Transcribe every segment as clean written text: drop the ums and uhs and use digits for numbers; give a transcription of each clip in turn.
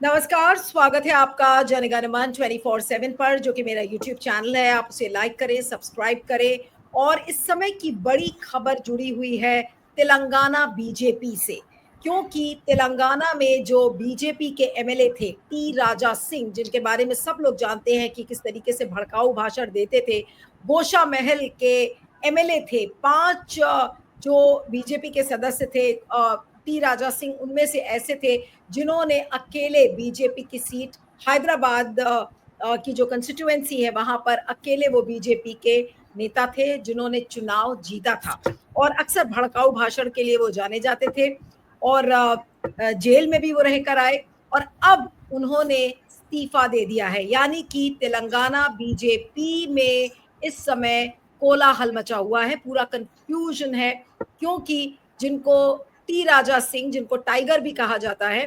नमस्कार, स्वागत है आपका जनगणमन 24/7 पर, जो कि मेरा यूट्यूब चैनल है। आप उसे लाइक करें, सब्सक्राइब करें। और इस समय की बड़ी खबर जुड़ी हुई है तेलंगाना बीजेपी से, क्योंकि तेलंगाना में जो बीजेपी के एमएलए थे टी राजा सिंह, जिनके बारे में सब लोग जानते हैं कि किस तरीके से भड़काऊ भाषण देते थे, गोशा महल के एमएलए थे। 5 जो बीजेपी के सदस्य थे, टी राजा सिंह उनमें से ऐसे थे जिन्होंने अकेले बीजेपी की सीट हैदराबाद की जो कंस्टिट्यूएंसी है वहां पर अकेले वो बीजेपी के नेता थे जिन्होंने चुनाव जीता था। और अक्सर भड़काऊ भाषण के लिए वो जाने जाते थे और जेल में भी वो रहकर आए। और अब उन्होंने इस्तीफा दे दिया है, यानी कि तेलंगाना बीजेपी में इस समय कोलाहल मचा हुआ है, पूरा कंफ्यूजन है। क्योंकि जिनको टी राजा सिंह, जिनको टाइगर भी कहा जाता है,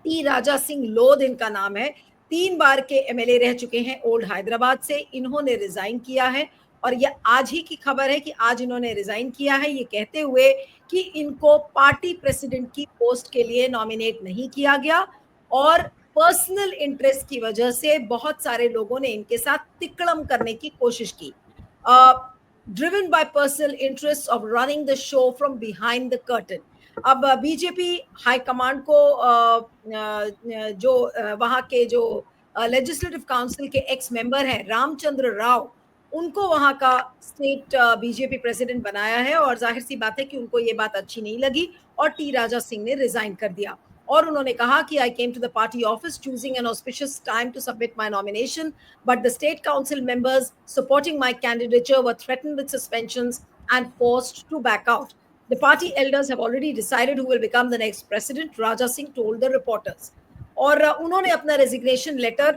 टी राजा सिंह लोध इनका नाम है, 3 बार के एमएलए रह चुके हैं ओल्ड हैदराबाद से। इन्होंने रिजाइन किया है और यह आज ही की खबर है कि आज इन्होंने रिजाइन किया है, ये कहते हुए कि इनको पार्टी प्रेसिडेंट की पोस्ट के लिए नॉमिनेट नहीं किया गया और पर्सनल इंटरेस्ट की वजह से बहुत सारे लोगों ने इनके साथ तिकड़म करने की कोशिश की। Driven by personal interest of running the show from behind the curtain. अब बीजेपी हाईकमांड को जो वहां के जो लेजिस्लेटिव काउंसिल के एक्स मेंबर हैं रामचंद्र राव, उनको वहां का स्टेट बीजेपी प्रेसिडेंट बनाया है। और जाहिर सी बात है कि उनको ये बात अच्छी नहीं लगी और टी राजा सिंह ने रिजाइन कर दिया। और उन्होंने कहा कि I came to the party office choosing an auspicious time to submit my nomination, but the state council members supporting my candidature were threatened with suspensions and forced to back out. The party elders have already decided who will become the next president, Raja Singh told the reporters. और उन्होंने अपना resignation letter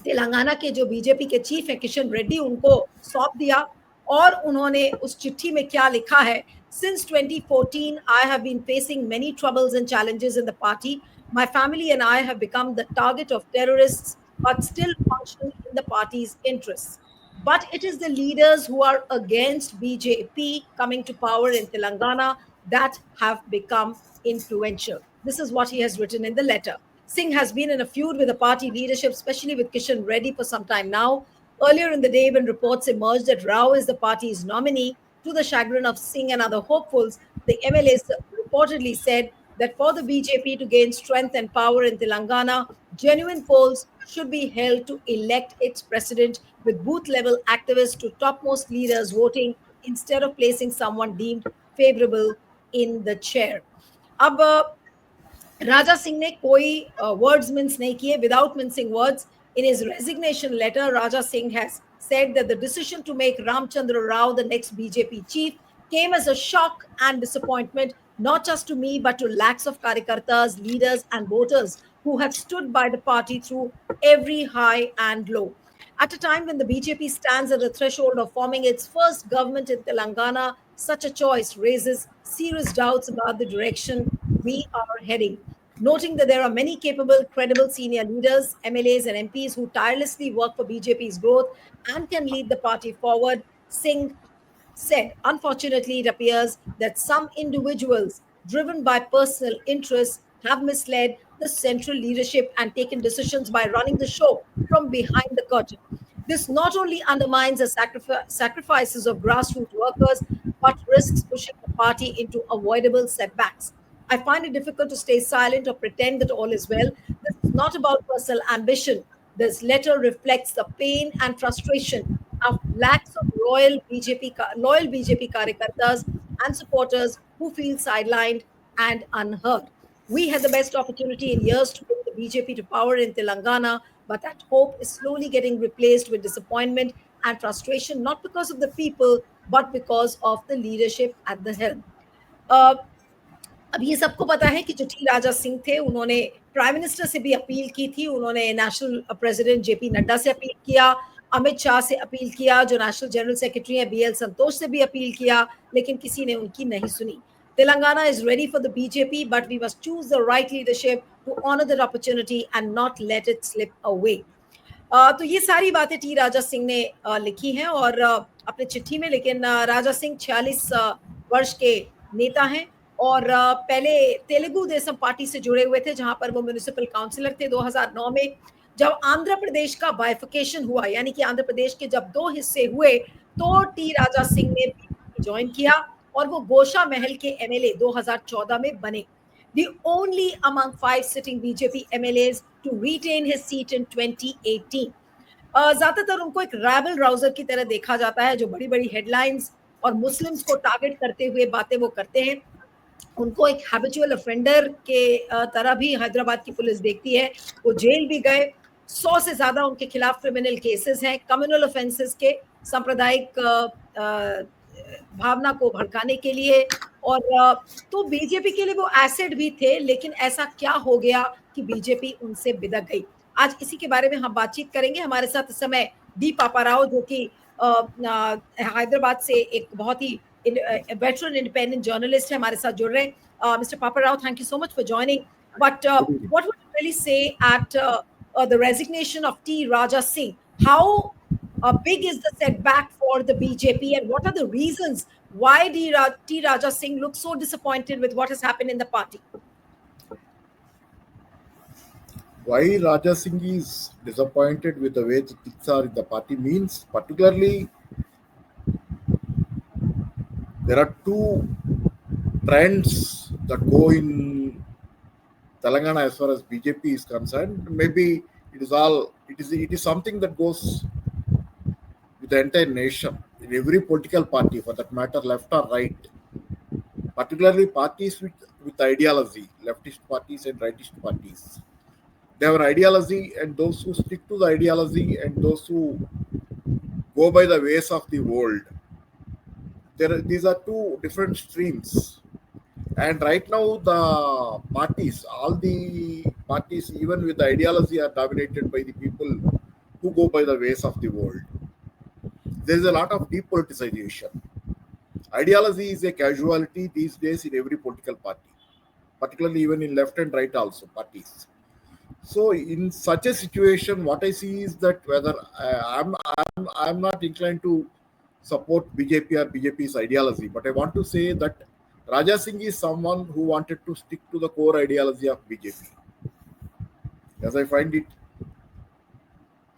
Telangana के जो BJP के chief है किशन रेड्डी, उनको सौंप दिया। और उन्होंने उस चिट्ठी में क्या लिखा है, since 2014 I have been facing many troubles and challenges in the party. My family and I have become the target of terrorists but still function in the party's interests. But it is the leaders who are against BJP coming to power in Telangana that have become influential. This is what he has written in the letter. Singh has been in a feud with the party leadership, especially with Kishan Reddy, for some time now. Earlier in the day, when reports emerged that Rao is the party's nominee, to the chagrin of Singh and other hopefuls, the MLAs reportedly said that for the BJP to gain strength and power in Telangana, genuine polls should be held to elect its president, with booth level activists to topmost leaders voting instead of placing someone deemed favorable in the chair. अब राजा सिंह ने कोई words minced नहीं किए. Without mincing words, in his resignation letter, Raja Singh has said that the decision to make Ramchandra Rao the next BJP chief came as a shock and disappointment, not just to me, but to lakhs of Karyakartas, leaders, and voters who have stood by the party through every high and low. At a time when the BJP stands at the threshold of forming its first government in Telangana, such a choice raises serious doubts about the direction we are heading. Noting that there are many capable, credible senior leaders, MLAs, and MPs who tirelessly work for BJP's growth and can lead the party forward, Singh said, unfortunately, it appears that some individuals, driven by personal interests, have misled the central leadership and taken decisions by running the show from behind the curtain. This not only undermines the sacrifices of grassroots workers, but risks pushing the party into avoidable setbacks. I find it difficult to stay silent or pretend that all is well. This is not about personal ambition. This letter reflects the pain and frustration of lakhs of loyal BJP karyakartas and supporters who feel sidelined and unheard. We had the best opportunity in years to bring the BJP to power in Telangana, but that hope is slowly getting replaced with disappointment and frustration, not because of the people, but because of the leadership at the helm. Uh, अब ये सबको पता है कि जो T Raja Singh थे, उन्होंने prime minister से भी अपील की थी, उन्होंने नेशनल प्रेसिडेंट जेपी नड्डा से अपील किया, अमित शाह से अपील किया, जो नेशनल जनरल सेक्रेटरी है बीएल संतोष से भी अपील किया, लेकिन किसी ने उनकी नहीं सुनी. Telangana is ready for the BJP, but we must choose the right leadership to honor that opportunity and not let it slip away. तो ये सारी बातें टी राजा सिंह ने लिखी हैं और अपने चिट्ठी में. लेकिन राजा सिंह 46 वर्ष के नेता हैं और पहले तेलुगु देशम पार्टी से जुड़े हुए थे, जहां पर वो म्युनिसिपल काउंसिलर थे 2009 में। जब आंध्र प्रदेश का बाइफिकेशन हुआ, यानी कि आंध्र प्रदेश के जब दो हिस्से हुए, तो टी राजा सिंह ने बीजेपी ज्वाइन किया और वो गोशा महल के एमएलए 2014 में बने। The only among 5 sitting BJP MLAs to retain his seat in 2018. ज्यादातर उनको एक रैबल राउजर की तरह देखा जाता है, जो बड़ी बड़ी हेडलाइंस और मुस्लिम्स को टारगेट करते हुए बातें वो करते हैं। उनको एक हैबिचुअल ऑफेंडर के तरह भी हैदराबाद की पुलिस देखती है। वो जेल भी गए, 100 से ज्यादा उनके खिलाफ क्रिमिनल केसेस हैं, कम्युनल ऑफेंसेस के, सांप्रदायिक भावना को भड़काने के लिए। और तो बीजेपी के लिए वो एसेट भी थे, लेकिन ऐसा क्या हो गया कि बीजेपी उनसे बिदक गई? आज इसी के बारे में हम बातचीत करेंगे। हमारे साथ इस समय डी पापा राव, जो कि हैदराबाद से एक बहुत ही veteran independent journalist है, हमारे साथ जुड़ रहे हैं। Mr. Papa Rao, thank you so much for joining. But what would you really say at the resignation of T. Raja Singh? How big is the setback for the BJP, and what are the reasons why T. Raja Singh looks so disappointed with what has happened in the party? Why Raja Singh is disappointed with the way the things are in the party means, particularly, there are two trends that go in Telangana as far as BJP is concerned. Maybe it is something that goes with the entire nation, in every political party, for that matter, left or right. Particularly parties with ideology, leftist parties and rightist parties. They have an ideology, and those who stick to the ideology and those who go by the ways of the world. These are two different streams. And right now, all the parties, even with the ideology, are dominated by the people who go by the ways of the world. There is a lot of depoliticization. Ideology is a casualty these days in every political party, particularly even in left and right also parties. So, in such a situation, what I see is that whether I'm not inclined to support BJP or BJP's ideology, but I want to say that Raja Singh is someone who wanted to stick to the core ideology of BJP. As I find it,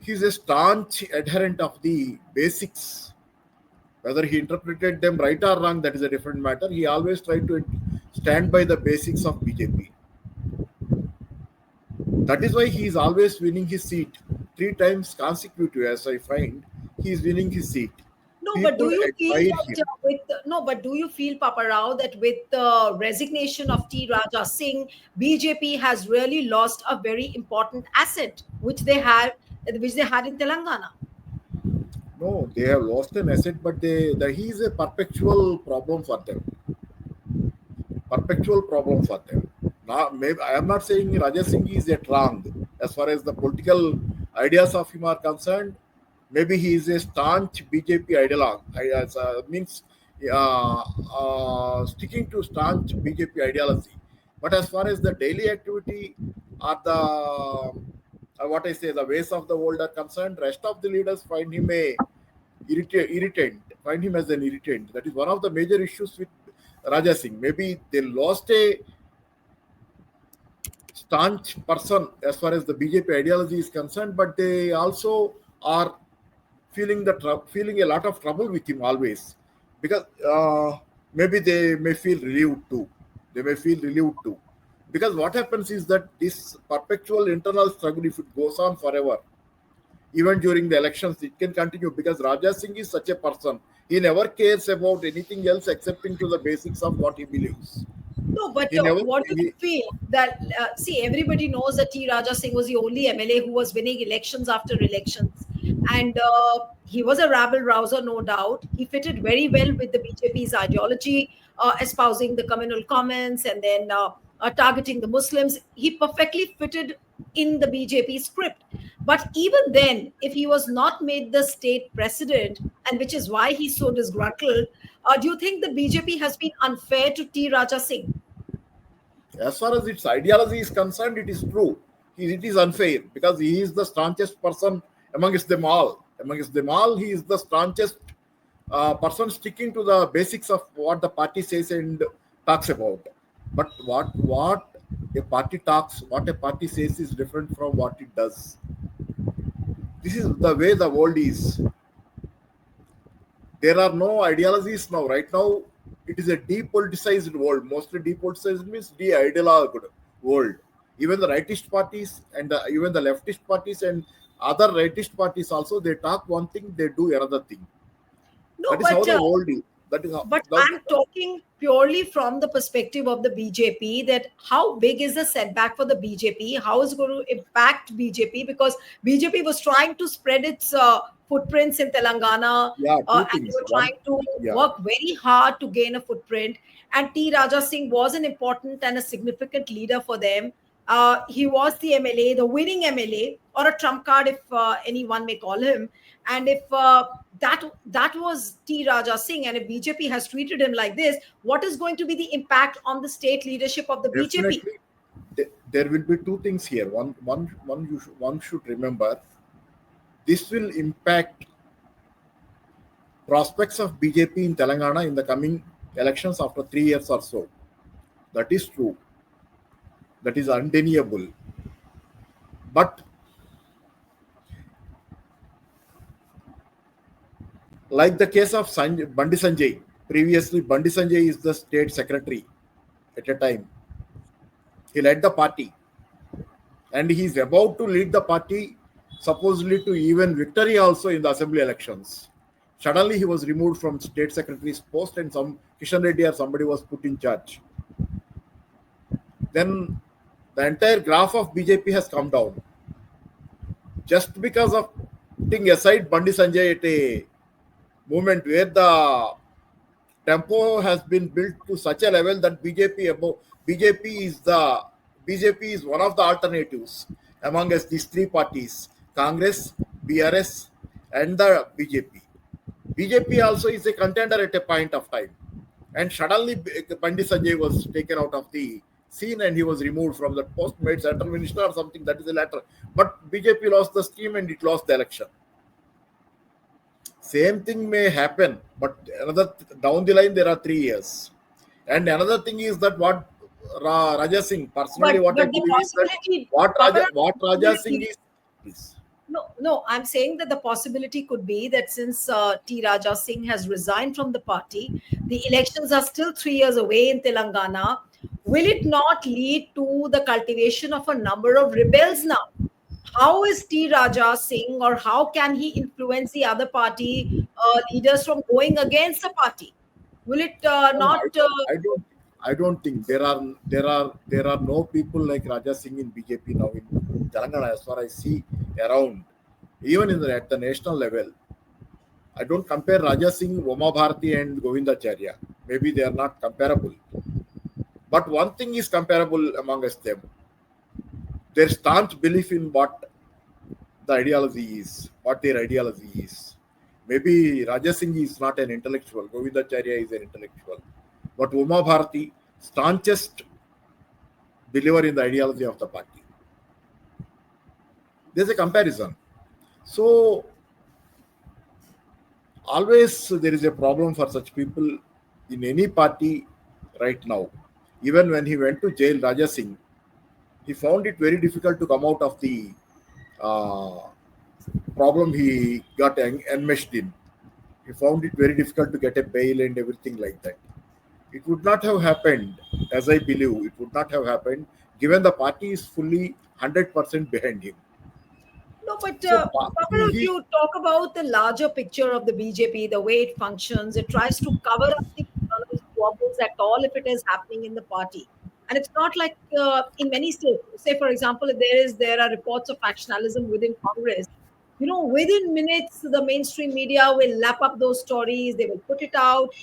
he's a staunch adherent of the basics. Whether he interpreted them right or wrong, that is a different matter. He always tried to stand by the basics of BJP. That is why he is always winning his seat 3 times consecutive. As I find, he is winning his seat. No, but do you feel that do you feel, Papa Rao, that with the resignation of T. Raja Singh, BJP has really lost a very important asset which they had in Telangana? No, they have lost an asset, but he is a perpetual problem for them. Perpetual problem for them. Now, maybe I am not saying Raja Singh is yet wrong as far as the political ideas of him are concerned. Maybe he is a staunch BJP ideologue. Means sticking to staunch BJP ideology. But as far as the daily activity or the ways of the world are concerned, rest of the leaders find him irritant. Find him as an irritant. That is one of the major issues with Raja Singh. Maybe they lost a staunch person as far as the BJP ideology is concerned, but they also are feeling a lot of trouble with him always, because maybe they may feel relieved too. Because what happens is that this perpetual internal struggle, if it goes on forever, even during the elections, it can continue, because Raja Singh is such a person. He never cares about anything else excepting to the basics of what he believes. No, but what do you feel that, see, everybody knows that T. Raja Singh was the only MLA who was winning elections after elections. And he was a rabble rouser, no doubt. He fitted very well with the BJP's ideology, espousing the communal comments and then targeting the Muslims. He perfectly fitted in the BJP script. But even then, if he was not made the state president, and which is why he's so disgruntled, do you think the BJP has been unfair to T. Raja Singh? As far as its ideology is concerned, it is true. It is unfair, because he is the staunchest person amongst them all. He is the staunchest person sticking to the basics of what the party says and talks about. But what a party talks, what a party says is different from what it does. This is the way the world is. There are no ideologies now. Right now, it is a depoliticized world. Mostly depoliticized means de-ideologized world. Even the rightist parties and even the leftist parties and other rightist parties also, they talk one thing, they do another thing. No, That is how but the world is. That is how. But I'm talking purely from the perspective of the BJP, that how big is the setback for the BJP? How is it going to impact BJP? Because BJP was trying to spread its footprints in Telangana, Yeah, two and they things. were One, trying to yeah, work very hard to gain a footprint. And T. Raja Singh was an important and a significant leader for them. He was the MLA, the winning MLA, or a trump card, if anyone may call him. And if that was T. Raja Singh, and if BJP has treated him like this, what is going to be the impact on the state leadership of the BJP? definitely. There will be two things here. One should remember. This will impact prospects of BJP in Telangana in the coming elections after 3 years or so. That is true. That is undeniable. But like the case of Bandi Sanjay, previously Bandi Sanjay is the state secretary at a time. He led the party and he is about to lead the party supposedly to even victory also in the assembly elections. Suddenly he was removed from state secretary's post and some Kishan Reddy or somebody was put in charge. Then the entire graph of BJP has come down just because of putting aside Bandi Sanjay at a moment where the tempo has been built to such a level that BJP is the BJP is one of the alternatives among us these three parties: Congress, BRS, and the BJP. BJP also is a contender at a point of time, and suddenly Pandit Sanjay was taken out of the scene and he was removed from that post, made central minister or something. That is the latter. But BJP lost the scheme and it lost the election. Same thing may happen, but another down the line there are 3 years. And another thing is that what Raja Singh personally, what I But the believe is that possibility, Pavan, what Raja Singh is. Please. no, I'm saying that the possibility could be that since T. Raja Singh has resigned from the party, the elections are still 3 years away in Telangana. Will it not lead to the cultivation of a number of rebels now? How is T. Raja Singh, or how can he influence the other party leaders from going against the party? Will it No, not? I don't think there are no people like Raja Singh in BJP now in Telangana as far as I see around, even at the national level. I don't compare Raja Singh, Oma Bharati, and Govindacharya. Maybe they are not comparable. But one thing is comparable amongst them: their staunch belief in what the ideology is, what their ideology is. Maybe Raja Singh is not an intellectual, Govindacharya is an intellectual. But Uma Bharati, staunchest believer in the ideology of the party. There's a comparison. So always there is a problem for such people in any party right now. Even when he went to jail, Raja Singh, he found it very difficult to come out of the uh, problem he got enmeshed in. He found it very difficult to get a bail and everything like that. It would not have happened, as I believe, it would not have happened given the party is fully 100% behind him. No, but So Kapil, if you talk about the larger picture of the BJP, the way it functions, it tries to cover up the internal squabbles at all if it is happening in the party. And it's not like in many states. Say, for example, if there are reports of factionalism within Congress, within minutes, the mainstream media will lap up those stories. They will put it out.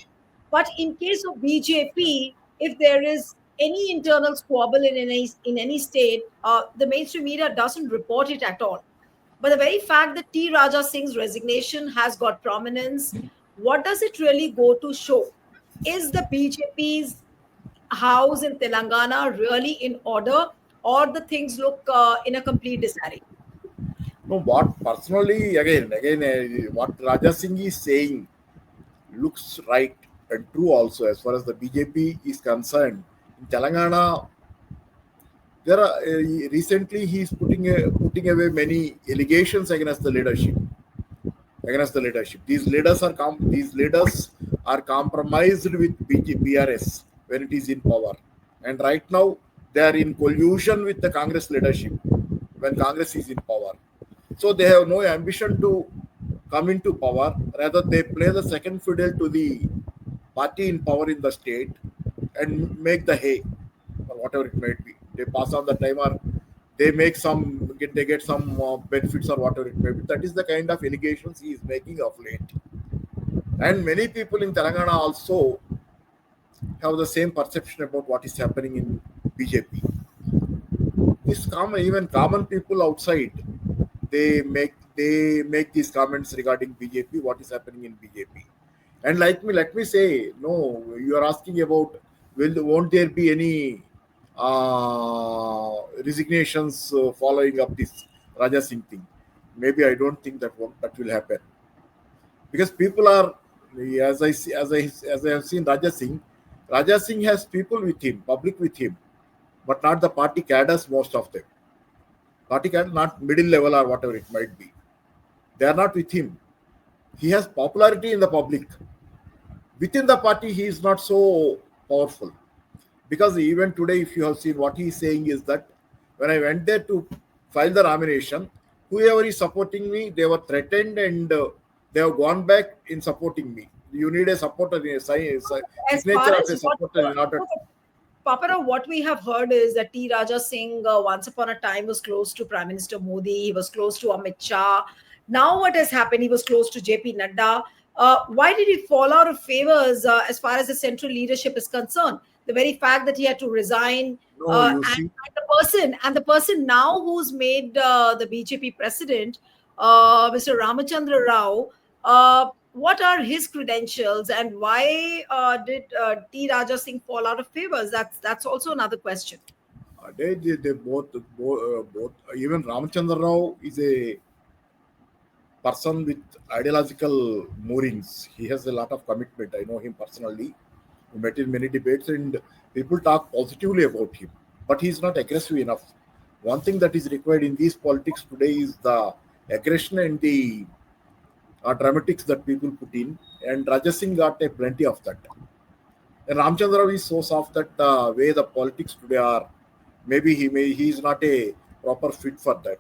But in case of BJP, if there is any internal squabble in any state, the mainstream media doesn't report it at all. But the very fact that T. Raja Singh's resignation has got prominence, what does it really go to show? Is the BJP's house in Telangana really in order, or the things look in a complete disarray? no, what personally, again, what Raja Singh is saying looks right. and true also as far as the BJP is concerned. In Telangana, there are recently he is putting away many allegations against the leadership. These leaders are compromised with BRS when it is in power, and right now they are in collusion with the Congress leadership when Congress is in power. So they have no ambition to come into power. Rather, they play the second fiddle to the party in power in the state and make the hay or whatever it might be. They pass on the time or they get some benefits or whatever it may be. That is the kind of allegations he is making of late. And many people in Telangana also have the same perception about what is happening in BJP. Even common people outside, they make these comments regarding BJP, what is happening in BJP. And let me say, no, you are asking about won't there be any resignations following up this Raja Singh thing? Maybe I don't think that will happen because people are, as I have seen Raja Singh. Raja Singh has people with him, public with him, but not the party cadres. Most of them, party cadres, not middle level or whatever it might be. They are not with him. He has popularity in the public. Within the party, he is not so powerful. Because even today, if you have seen what he is saying is that when I went there to file the nomination, whoever is supporting me, they were threatened and they have gone back in supporting me. You need a supporter, As signature far of as a supporter in order. Papara, what we have heard is that T. Raja Singh once upon a time was close to Prime Minister Modi, he was close to Amit Shah. Now what has happened? He was close to JP Nadda. Why did he fall out of favors as far as the central leadership is concerned? The very fact that he had to resign, No, you see, and the person now who's made the BJP president, Mr. Ramachandra Rao, what are his credentials and why did T. Raja Singh fall out of favors? That's also another question. they both. Even Ramachandra Rao is a person with ideological moorings. He has a lot of commitment. I know him personally. We met in many debates, and people talk positively about him. But he's not aggressive enough. One thing that is required in these politics today is the aggression and the dramatics that people put in. And Raja Singh got a plenty of that. And Ramchandra Rao is so soft that the way the politics today are, maybe he is not a proper fit for that,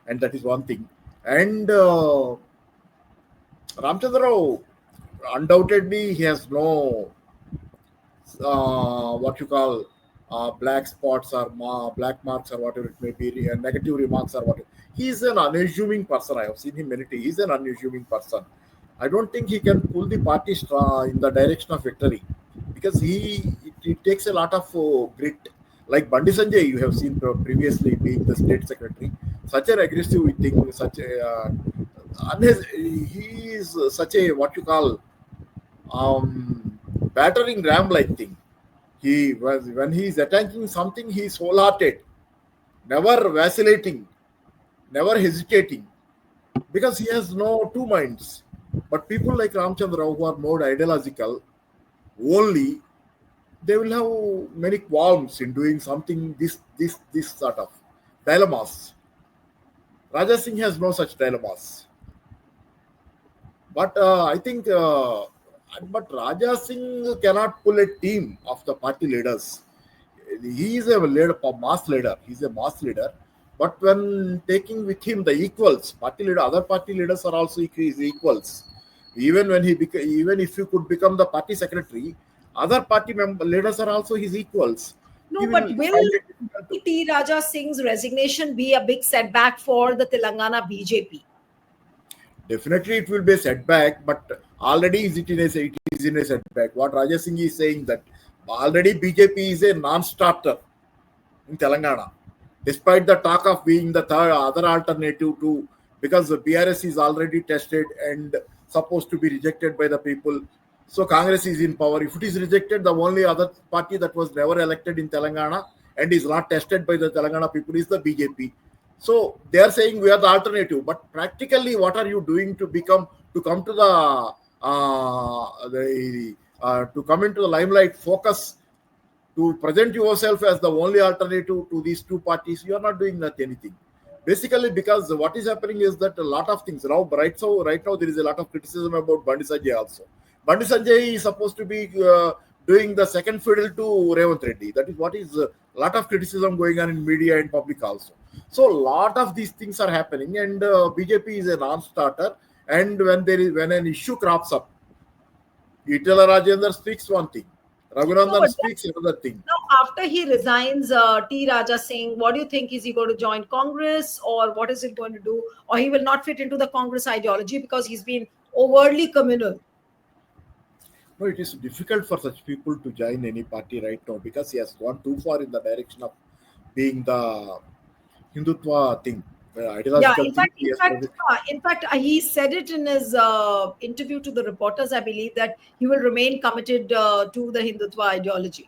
and that is one thing. And Ramchandra Rao, undoubtedly, he has no what you call black spots or black marks or whatever it may be, negative remarks or whatever. He is an unassuming person. I have seen him many times. He is an unassuming person. I don't think he can pull the party in the direction of victory because it takes a lot of grit. Like Bandi Sanjay, you have seen previously being the state secretary, such an aggressive thing, such a he is such a what you call battering ram like thing. He was when he is attacking something, he is wholehearted, never vacillating, never hesitating, because he has no two minds. But people like Ramchandra Rao who are more ideological, only they will have many qualms in doing something. This sort of dilemmas. Raja Singh has no such dilemmas. But I think, but Raja Singh cannot pull a team of the party leaders. He is a leader, a mass leader. He's a mass leader. But when taking with him the equals, party leader, other party leaders are also his equals. Even when even if he could become the party secretary, other party leaders are also his equals. No, but will T. Raja Singh's resignation be a big setback for the Telangana BJP? Definitely, it will be a setback, but already it is in a setback. What Raja Singh is saying that already BJP is a non-starter in Telangana, despite the talk of being the other alternative to, because the BRS is already tested and supposed to be rejected by the people. So Congress is in power. If it is rejected, the only other party that was never elected in Telangana and is not tested by the Telangana people is the BJP. So they are saying we are the alternative, but practically, what are you doing to come to the to come into the limelight, focus, to present yourself as the only alternative to these two parties, you are not doing that anything. Basically, because what is happening is that a lot of things now, right now there is a lot of criticism about Bandi Sanjay also. Bandi Sanjay is supposed to be doing the second fiddle to Revant Reddy. That is what is a lot of criticism going on in media and public also. So a lot of these things are happening, and BJP is a non-starter. And when an issue crops up, Itala Rajendra speaks one thing, No, Raghunandan but speaks another thing. now, after he resigns, T. Raja Singh, what do you think? Is he going to join Congress, or what is it going to do? Or he will not fit into the Congress ideology because he's been overtly communal. No, it is difficult for such people to join any party right now because he has gone too far in the direction of being the Hindutva thing, the Yeah, ideological thing. He has project. he said it in his interview to the reporters. I believe that he will remain committed to the Hindutva ideology.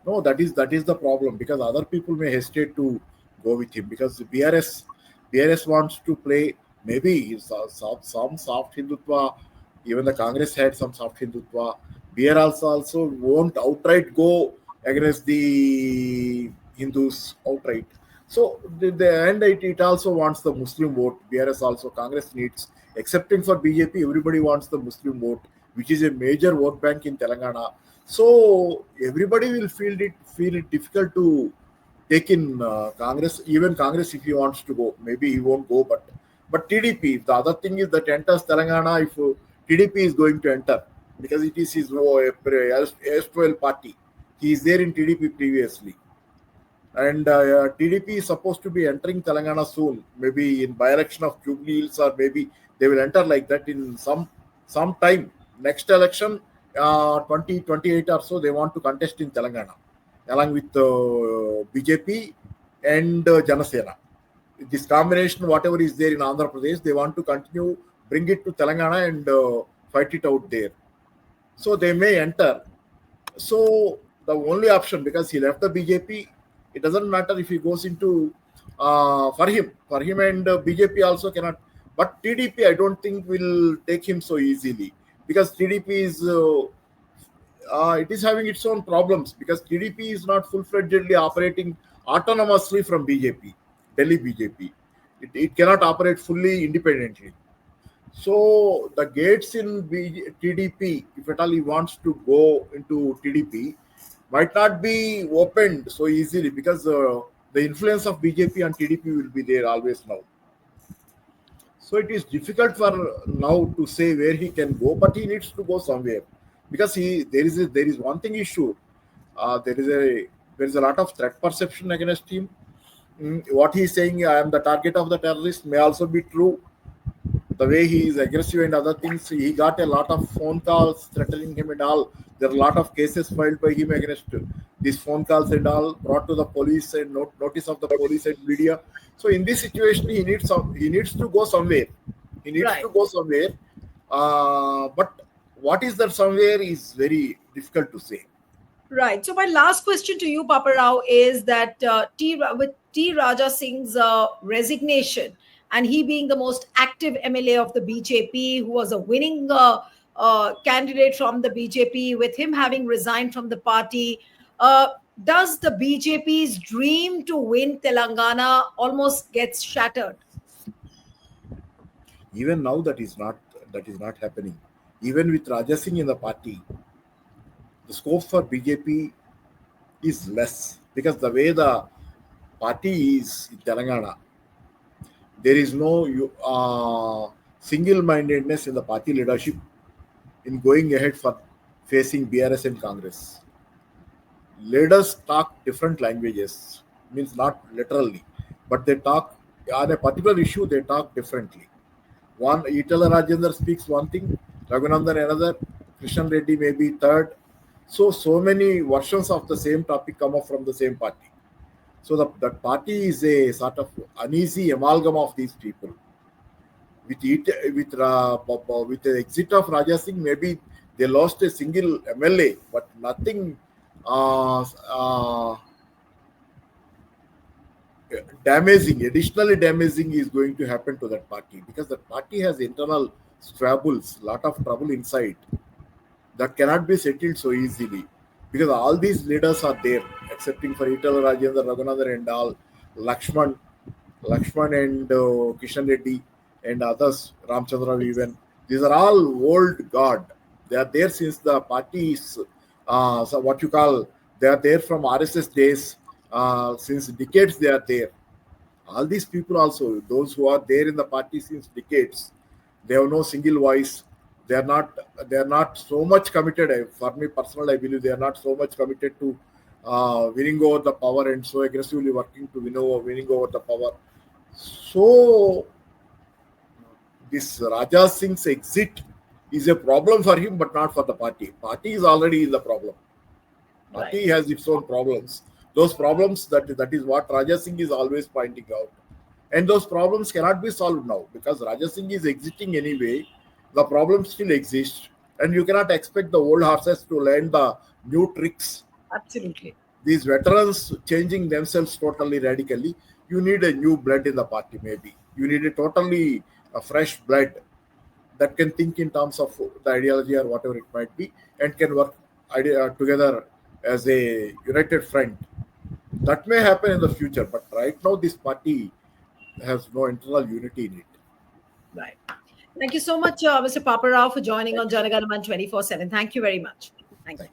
No, that is the problem because other people may hesitate to go with him because the BRS wants to play maybe some soft Hindutva. Even the Congress had some soft Hindutva. BRS also won't outright go against the Hindus outright. So and it also wants the Muslim vote. BRS also Congress needs, excepting for BJP, everybody wants the Muslim vote, which is a major vote bank in Telangana. So everybody will feel it difficult to take in Congress. Even Congress, if he wants to go, maybe he won't go. But TDP. The other thing is that enters Telangana if TDP is going to enter because it is his erstwhile party. He is there in TDP previously, and TDP is supposed to be entering Telangana soon. Maybe in by-election of Jubilee Hills, or maybe they will enter like that in some time. Next election, 2028 or so, they want to contest in Telangana along with BJP and Janasena. This combination, whatever is there in Andhra Pradesh, they want to continue, bring it to Telangana and fight it out there. So they may enter. So the only option, because he left the BJP, it doesn't matter if he goes into for him and BJP also cannot. But TDP, I don't think will take him so easily because TDP is it is having its own problems because TDP is not full-fledgedly operating autonomously from BJP, Delhi BJP. It cannot operate fully independently. So the gates in TDP, if at all he wants to go into TDP, might not be opened so easily because the influence of BJP on TDP will be there always now. So it is difficult for now to say where he can go, but he needs to go somewhere because there is one thing issue. There is a lot of threat perception against him. What he is saying, I am the target of the terrorist, may also be true. The way he is aggressive and other things, he got a lot of phone calls threatening him and all. There are a lot of cases filed by him against these phone calls and all brought to the police and notice of the police and media. So in this situation, he needs to go somewhere. He needs Right. to go somewhere. But what is that somewhere is very difficult to say. Right. So my last question to you, Papa Rao, is that with T. Raja Singh's resignation and he being the most active MLA of the BJP, who was a winning candidate from the BJP, with him having resigned from the party, does the BJP's dream to win Telangana almost gets shattered? Even now, that is not happening. Even with Raja Singh in the party, the scope for BJP is less because the way the party is in Telangana, there is no single-mindedness in the party leadership in going ahead for facing BRS and Congress. Leaders talk different languages, means not literally, but they talk on a particular issue. They talk differently. One Itala Rajendra speaks one thing, Raghunandan another, Kishan Reddy maybe third. So many versions of the same topic come up from the same party. So that party is a sort of uneasy amalgam of these people. With the exit of Raja Singh, maybe they lost a single MLA, but nothing uh, uh, damaging. Additionally damaging is going to happen to that party because that party has internal squabbles, lot of trouble inside. that cannot be settled so easily, because all these leaders are there, excepting for Itala Rajendra, Raghunathan and all, Lakshman, and Kishan Reddy and others, Ramchandra Rao even. These are all old god. They are there since the party is, so what you call, they are there from RSS days. Since decades they are there. All these people also, those who are there in the party since decades, they have no single voice. They are not. They are not so much committed. For me personally, I believe they are not so much committed to winning over the power and so aggressively working to winning over the power. So this Raja Singh's exit is a problem for him, but not for the party. Party is already in the problem. Party has its own problems. Those problems, that is what Raja Singh is always pointing out. And those problems cannot be solved now because Raja Singh is exiting anyway. The problems still exist. And you cannot expect the old horses to learn the new tricks. Absolutely. These veterans changing themselves totally radically. You need a new blood in the party, maybe. You need a fresh blood that can think in terms of the ideology or whatever it might be and can work together as a united front. That may happen in the future, but right now this party has no internal unity in it. Right. Thank you so much, Mr. Papa Rao, for joining on Janaganaman 24/7. Thank you very much. Thank you.